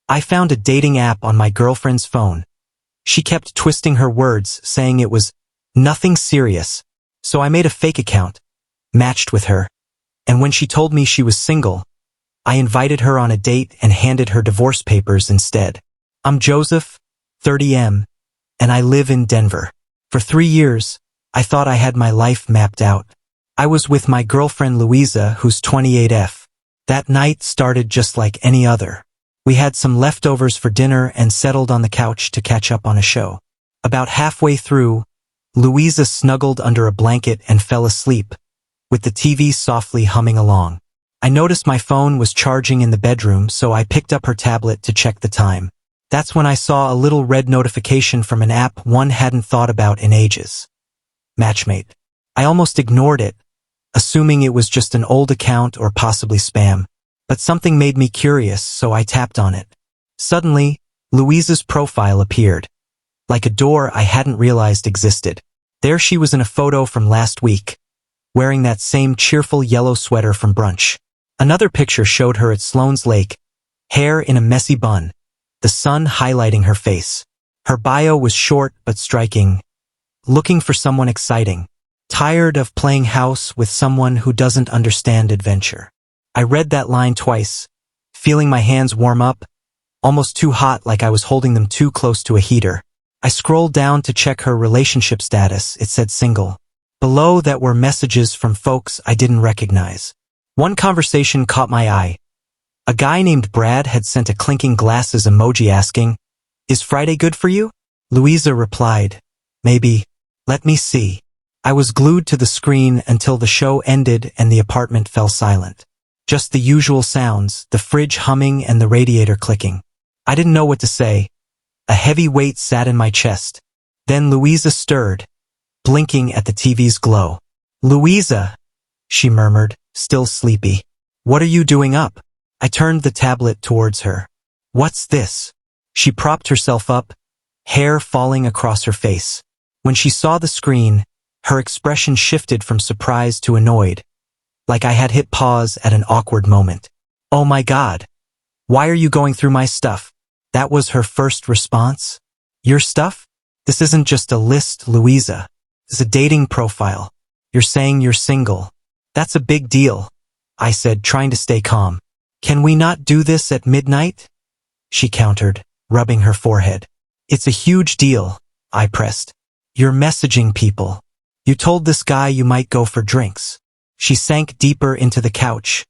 I found a dating app on my girlfriend's phone. She kept twisting her words, saying it was nothing serious. So I made a fake account, matched with her, and when she told me she was single, I invited her on a date and handed her divorce papers instead. I'm Joseph, 30M, and I live in Denver. For 3 years, I thought I had my life mapped out. I was with my girlfriend Louisa, who's 28F. That night started just like any other. We had some leftovers for dinner and settled on the couch to catch up on a show. About halfway through, Louisa snuggled under a blanket and fell asleep, with the TV softly humming along. I noticed my phone was charging in the bedroom, so I picked up her tablet to check the time. That's when I saw a little red notification from an app one hadn't thought about in ages. Matchmate. I almost ignored it, assuming it was just an old account or possibly spam. But something made me curious, so I tapped on it. Suddenly, Louisa's profile appeared, like a door I hadn't realized existed. There she was in a photo from last week, wearing that same cheerful yellow sweater from brunch. Another picture showed her at Sloan's Lake, hair in a messy bun, the sun highlighting her face. Her bio was short but striking, looking for someone exciting, tired of playing house with someone who doesn't understand adventure. I read that line twice, feeling my hands warm up, almost too hot like I was holding them too close to a heater. I scrolled down to check her relationship status. It said single. Below that were messages from folks I didn't recognize. One conversation caught my eye. A guy named Brad had sent a clinking glasses emoji asking, "Is Friday good for you?" Louisa replied, "Maybe. Let me see." I was glued to the screen until the show ended and the apartment fell silent. Just the usual sounds, the fridge humming and the radiator clicking. I didn't know what to say. A heavy weight sat in my chest. Then Louisa stirred, blinking at the TV's glow. "Louisa," she murmured, still sleepy. "What are you doing up?" I turned the tablet towards her. "What's this?" She propped herself up, hair falling across her face. When she saw the screen, her expression shifted from surprise to annoyed, like I had hit pause at an awkward moment. "Oh my God. Why are you going through my stuff?" That was her first response. "Your stuff? This isn't just a list, Louisa. It's a dating profile. You're saying you're single. That's a big deal," I said, trying to stay calm. "Can we not do this at midnight?" She countered, rubbing her forehead. "It's a huge deal," I pressed. "You're messaging people. You told this guy you might go for drinks." She sank deeper into the couch,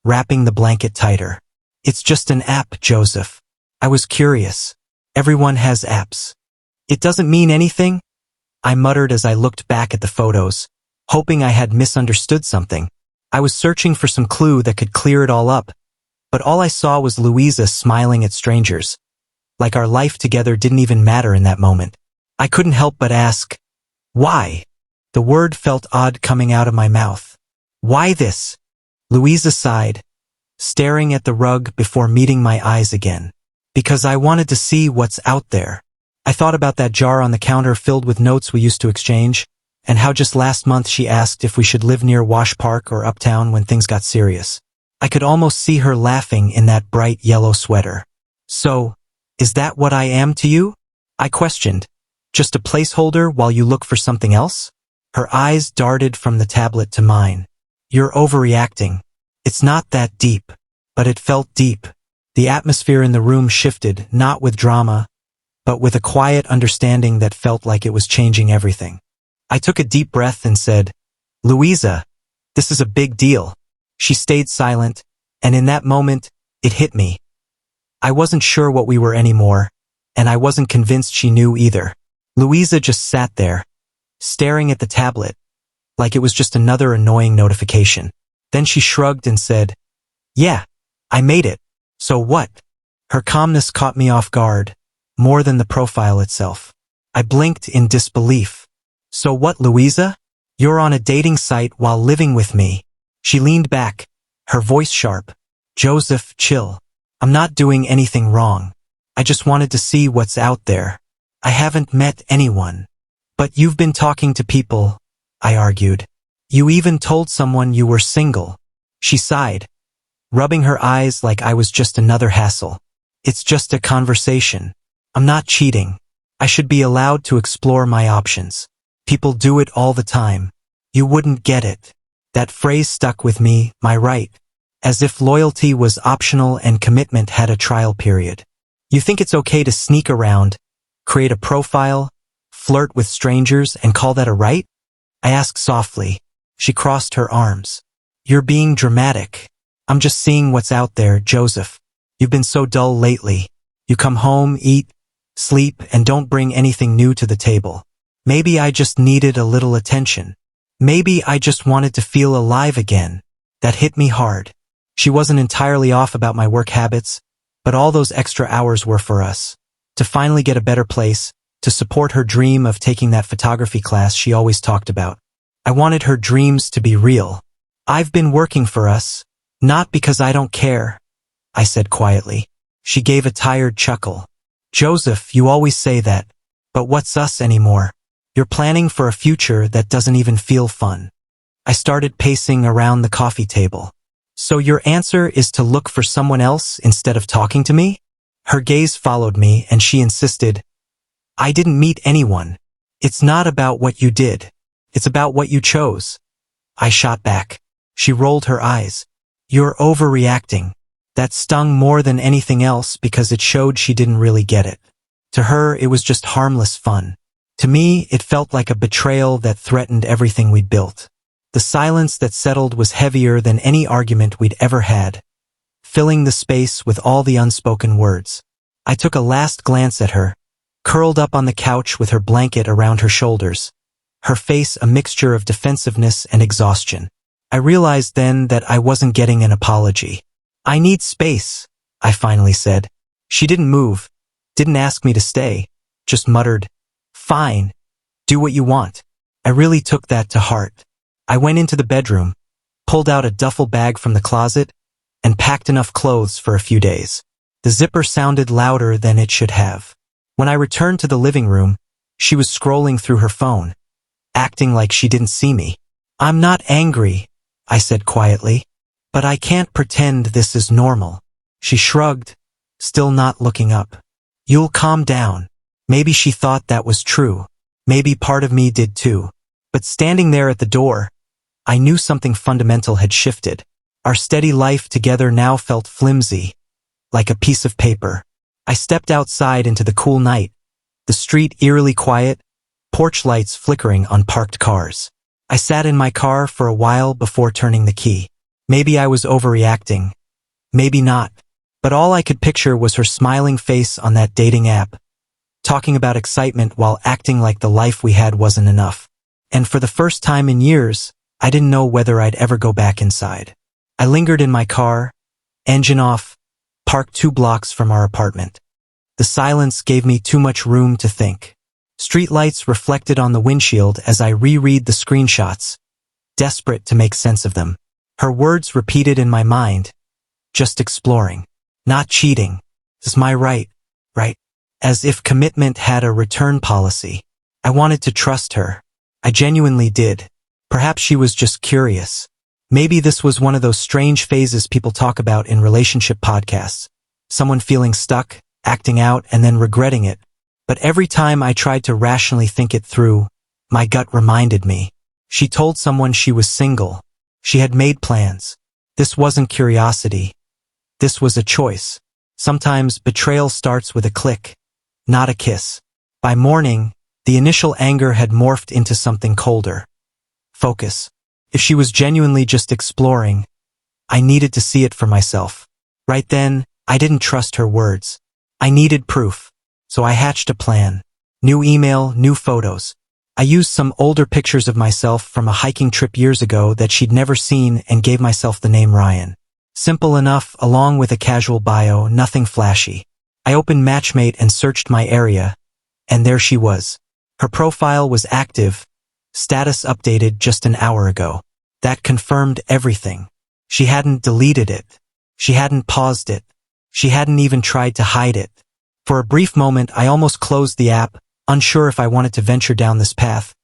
wrapping the blanket tighter. "It's just an app, Joseph." I was curious. Everyone has apps. "It doesn't mean anything?" I muttered as I looked back at the photos, hoping I had misunderstood something. I was searching for some clue that could clear it all up, but all I saw was Louisa smiling at strangers, like our life together didn't even matter in that moment. I couldn't help but ask, "Why?" The word felt odd coming out of my mouth. "Why this?" Louisa sighed, staring at the rug before meeting my eyes again. "Because I wanted to see what's out there." I thought about that jar on the counter filled with notes we used to exchange, and how just last month she asked if we should live near Wash Park or Uptown when things got serious. I could almost see her laughing in that bright yellow sweater. "So, is that what I am to you?" I questioned. "Just a placeholder while you look for something else?" Her eyes darted from the tablet to mine. "You're overreacting. It's not that deep." But it felt deep. The atmosphere in the room shifted, not with drama, but with a quiet understanding that felt like it was changing everything. I took a deep breath and said, "Louisa, this is a big deal." She stayed silent, and in that moment, it hit me. I wasn't sure what we were anymore, and I wasn't convinced she knew either. Louisa just sat there, staring at the tablet, like it was just another annoying notification. Then she shrugged and said, "Yeah, I made it. So what?" Her calmness caught me off guard, more than the profile itself. I blinked in disbelief. "So what, Louisa? You're on a dating site while living with me." She leaned back, her voice sharp. "Joseph, chill. I'm not doing anything wrong. I just wanted to see what's out there. I haven't met anyone." "But you've been talking to people," I argued. "You even told someone you were single." She sighed, rubbing her eyes like I was just another hassle. It's just a conversation. I'm not cheating. I should be allowed to explore my options. People do it all the time. You wouldn't get it. That phrase stuck with me, my right. As if loyalty was optional and commitment had a trial period. You think it's okay to sneak around, create a profile, flirt with strangers, and call that a right? I asked softly. She crossed her arms. You're being dramatic. I'm just seeing what's out there, Joseph. You've been so dull lately. You come home, eat, sleep, and don't bring anything new to the table. Maybe I just needed a little attention. Maybe I just wanted to feel alive again. That hit me hard. She wasn't entirely off about my work habits, but all those extra hours were for us. To finally get a better place, to support her dream of taking that photography class she always talked about. I wanted her dreams to be real. I've been working for us, not because I don't care, I said quietly. She gave a tired chuckle. Joseph, you always say that, but what's us anymore? You're planning for a future that doesn't even feel fun. I started pacing around the coffee table. So your answer is to look for someone else instead of talking to me? Her gaze followed me and she insisted, I didn't meet anyone. It's not about what you did. It's about what you chose. I shot back. She rolled her eyes. You're overreacting. That stung more than anything else because it showed she didn't really get it. To her, it was just harmless fun. To me, it felt like a betrayal that threatened everything we'd built. The silence that settled was heavier than any argument we'd ever had, filling the space with all the unspoken words. I took a last glance at her, curled up on the couch with her blanket around her shoulders, her face a mixture of defensiveness and exhaustion. I realized then that I wasn't getting an apology. I need space, I finally said. She didn't move, didn't ask me to stay, just muttered, Fine, do what you want. I really took that to heart. I went into the bedroom, pulled out a duffel bag from the closet, and packed enough clothes for a few days. The zipper sounded louder than it should have. When I returned to the living room, she was scrolling through her phone, acting like she didn't see me. I'm not angry, I said quietly, but I can't pretend this is normal. She shrugged, still not looking up. You'll calm down. Maybe she thought that was true. Maybe part of me did too. But standing there at the door, I knew something fundamental had shifted. Our steady life together now felt flimsy, like a piece of paper. I stepped outside into the cool night, the street eerily quiet, porch lights flickering on parked cars. I sat in my car for a while before turning the key. Maybe I was overreacting. Maybe not. But all I could picture was her smiling face on that dating app, talking about excitement while acting like the life we had wasn't enough. And for the first time in years, I didn't know whether I'd ever go back inside. I lingered in my car, engine off, parked 2 blocks from our apartment. The silence gave me too much room to think. Streetlights reflected on the windshield as I reread the screenshots, desperate to make sense of them. Her words repeated in my mind, just exploring, not cheating. It's my right, right? As if commitment had a return policy. I wanted to trust her. I genuinely did. Perhaps she was just curious. Maybe this was one of those strange phases people talk about in relationship podcasts. Someone feeling stuck, acting out, and then regretting it. But every time I tried to rationally think it through, my gut reminded me. She told someone she was single. She had made plans. This wasn't curiosity. This was a choice. Sometimes betrayal starts with a click, not a kiss. By morning, the initial anger had morphed into something colder. Focus. If she was genuinely just exploring, I needed to see it for myself. Right then, I didn't trust her words. I needed proof. So I hatched a plan. New email, new photos. I used some older pictures of myself from a hiking trip years ago that she'd never seen and gave myself the name Ryan. Simple enough, along with a casual bio, nothing flashy. I opened Matchmate and searched my area, and there she was. Her profile was active, status updated just an hour ago. That confirmed everything. She hadn't deleted it. She hadn't paused it. She hadn't even tried to hide it. For a brief moment, I almost closed the app, unsure if I wanted to venture down this path.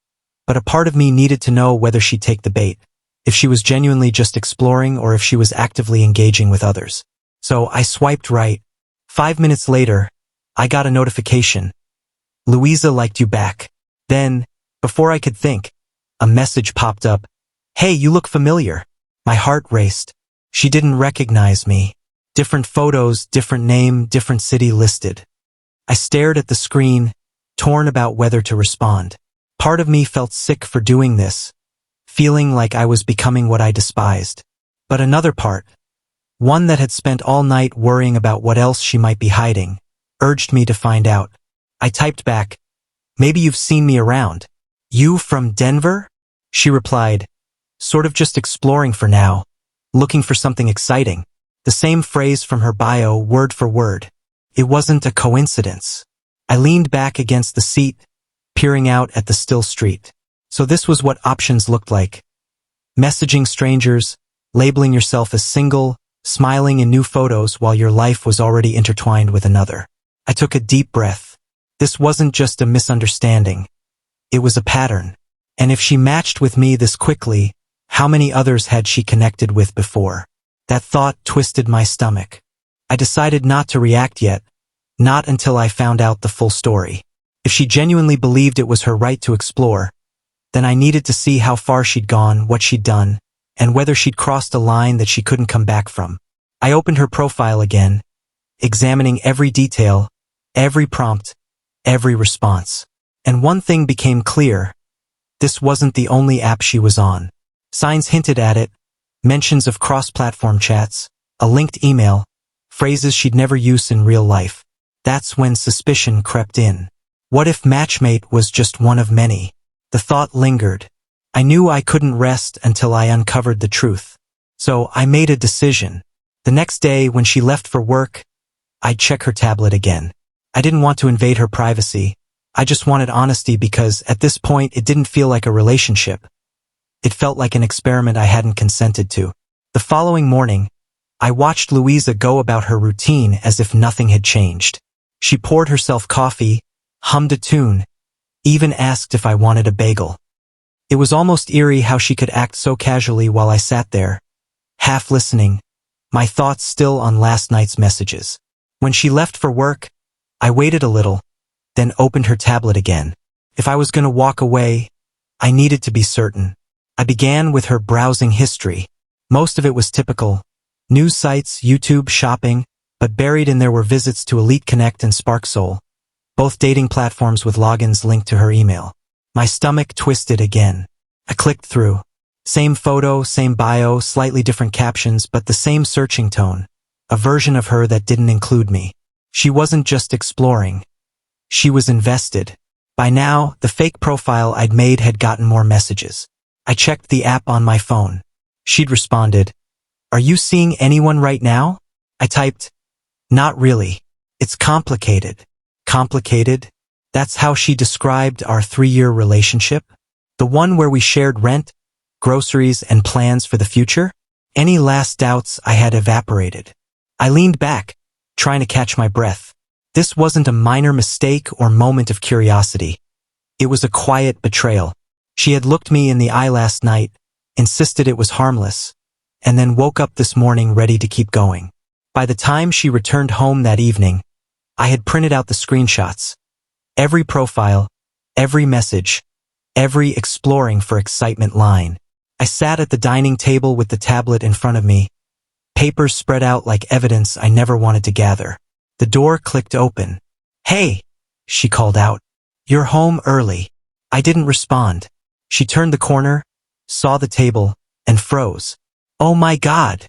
But a part of me needed to know whether she'd take the bait, if she was genuinely just exploring or if she was actively engaging with others. So I swiped right, 5 minutes later, I got a notification. Louisa liked you back. Then, before I could think, a message popped up. Hey, you look familiar. My heart raced. She didn't recognize me. Different photos, different name, different city listed. I stared at the screen, torn about whether to respond. Part of me felt sick for doing this, feeling like I was becoming what I despised. But another part, one that had spent all night worrying about what else she might be hiding, urged me to find out. I typed back, maybe you've seen me around. You from Denver? She replied, sort of just exploring for now, looking for something exciting. The same phrase from her bio, word for word. It wasn't a coincidence. I leaned back against the seat, peering out at the still street. So this was what options looked like. Messaging strangers, labeling yourself as single, smiling in new photos while your life was already intertwined with another. I took a deep breath. This wasn't just a misunderstanding. It was a pattern. And if she matched with me this quickly, how many others had she connected with before? That thought twisted my stomach. I decided not to react yet, not until I found out the full story. If she genuinely believed it was her right to explore, then I needed to see how far she'd gone, what she'd done, and whether she'd crossed a line that she couldn't come back from. I opened her profile again, examining every detail, every prompt, every response. And one thing became clear. This wasn't the only app she was on. Signs hinted at it, mentions of cross-platform chats, a linked email, phrases she'd never use in real life. That's when suspicion crept in. What if Matchmate was just one of many? The thought lingered. I knew I couldn't rest until I uncovered the truth. So I made a decision. The next day, when she left for work, I'd check her tablet again. I didn't want to invade her privacy. I just wanted honesty because, at this point, it didn't feel like a relationship. It felt like an experiment I hadn't consented to. The following morning, I watched Louisa go about her routine as if nothing had changed. She poured herself coffee, hummed a tune, even asked if I wanted a bagel. It was almost eerie how she could act so casually while I sat there, half listening, my thoughts still on last night's messages. When she left for work, I waited a little, then opened her tablet again. If I was going to walk away, I needed to be certain. I began with her browsing history. Most of it was typical. News sites, YouTube, shopping, but buried in there were visits to Elite Connect and SparkSoul, both dating platforms with logins linked to her email. My stomach twisted again. I clicked through. Same photo, same bio, slightly different captions, but the same searching tone. A version of her that didn't include me. She wasn't just exploring. She was invested. By now, the fake profile I'd made had gotten more messages. I checked the app on my phone. She'd responded, "Are you seeing anyone right now?" I typed, "Not really. It's complicated." Complicated? That's how she described our 3-year relationship? The one where we shared rent, groceries, and plans for the future? Any last doubts I had evaporated. I leaned back, trying to catch my breath. This wasn't a minor mistake or moment of curiosity. It was a quiet betrayal. She had looked me in the eye last night, insisted it was harmless, and then woke up this morning ready to keep going. By the time she returned home that evening, I had printed out the screenshots. Every profile, every message, every exploring for excitement line. I sat at the dining table with the tablet in front of me, papers spread out like evidence I never wanted to gather. The door clicked open. "Hey," she called out. "You're home early." I didn't respond. She turned the corner, saw the table, and froze. "Oh my God,"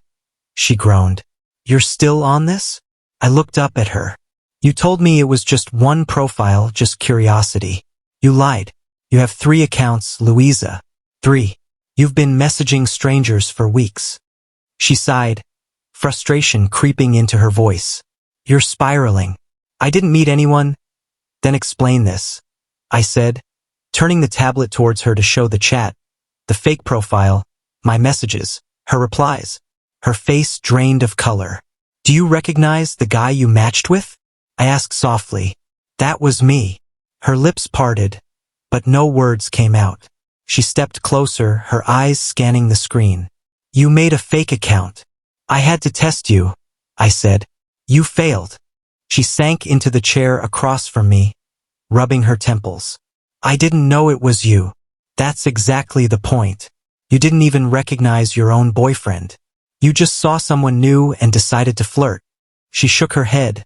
she groaned. "You're still on this?" I looked up at her. "You told me it was just one profile, just curiosity. You lied. You have 3 accounts, Louisa. 3. You've been messaging strangers for weeks." She sighed, frustration creeping into her voice. "You're spiraling." "I didn't meet anyone." "Then explain this," I said, turning the tablet towards her to show the chat, the fake profile, my messages, her replies. Her face drained of color. "Do you recognize the guy you matched with?" I asked softly. "That was me." Her lips parted, but no words came out. She stepped closer, her eyes scanning the screen. "You made a fake account. I had to test you," I said. "You failed." She sank into the chair across from me, rubbing her temples. I didn't know it was you. That's exactly the point. You didn't even recognize your own boyfriend. You just saw someone new and decided to flirt. She shook her head,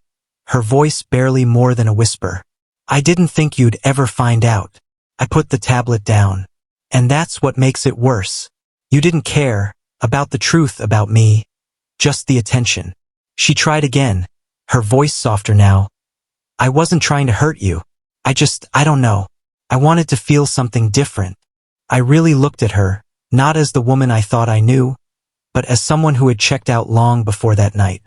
her voice barely more than a whisper. I didn't think you'd ever find out. I put the tablet down. And that's what makes it worse. You didn't care about the truth about me, just the attention. She tried again, her voice softer now. I wasn't trying to hurt you. I don't know. I wanted to feel something different. I really looked at her, not as the woman I thought I knew, but as someone who had checked out long before that night.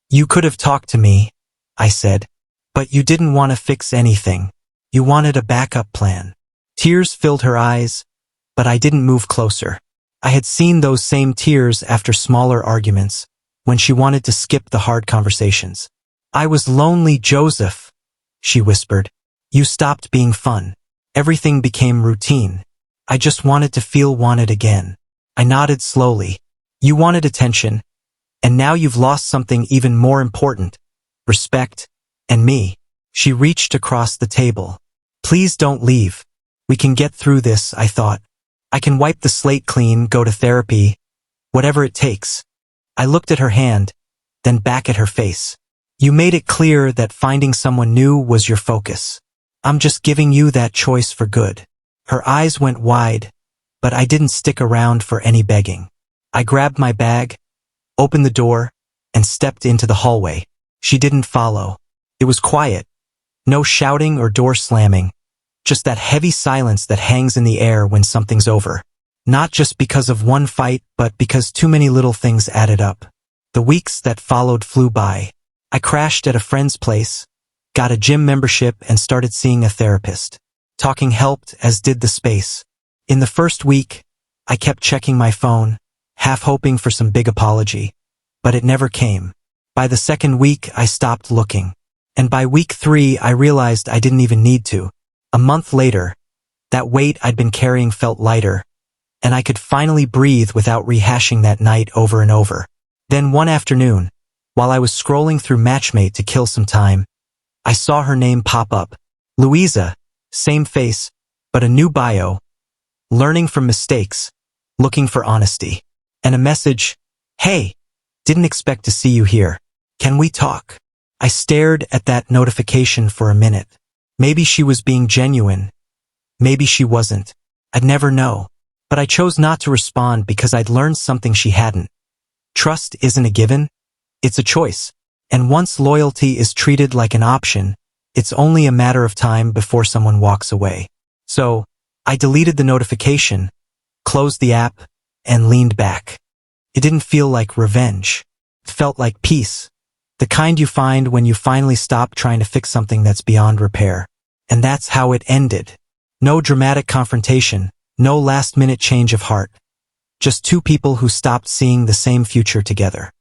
You could have talked to me, I said, but you didn't want to fix anything. You wanted a backup plan. Tears filled her eyes, but I didn't move closer. I had seen those same tears after smaller arguments, when she wanted to skip the hard conversations. I was lonely, Joseph, she whispered. You stopped being fun. Everything became routine. I just wanted to feel wanted again. I nodded slowly. You wanted attention, and now you've lost something even more important, respect, and me. She reached across the table. Please don't leave. We can get through this, I thought. I can wipe the slate clean, go to therapy, whatever it takes. I looked at her hand, then back at her face. You made it clear that finding someone new was your focus. I'm just giving you that choice for good. Her eyes went wide, but I didn't stick around for any begging. I grabbed my bag, opened the door, and stepped into the hallway. She didn't follow. It was quiet. No shouting or door slamming. Just that heavy silence that hangs in the air when something's over. Not just because of one fight, but because too many little things added up. The weeks that followed flew by. I crashed at a friend's place, got a gym membership, and started seeing a therapist. Talking helped, as did the space. In the first week, I kept checking my phone, half hoping for some big apology. But it never came. By the second week, I stopped looking. And by week 3, I realized I didn't even need to. A month later, that weight I'd been carrying felt lighter, and I could finally breathe without rehashing that night over and over. Then one afternoon, while I was scrolling through Matchmate to kill some time, I saw her name pop up. Louisa, same face, but a new bio, learning from mistakes, looking for honesty. And a message, hey, didn't expect to see you here. Can we talk? I stared at that notification for a minute. Maybe she was being genuine. Maybe she wasn't. I'd never know. But I chose not to respond because I'd learned something she hadn't. Trust isn't a given. It's a choice. And once loyalty is treated like an option, it's only a matter of time before someone walks away. So, I deleted the notification, closed the app, and leaned back. It didn't feel like revenge. It felt like peace. The kind you find when you finally stop trying to fix something that's beyond repair. And that's how it ended. No dramatic confrontation, no last-minute change of heart. Just two people who stopped seeing the same future together.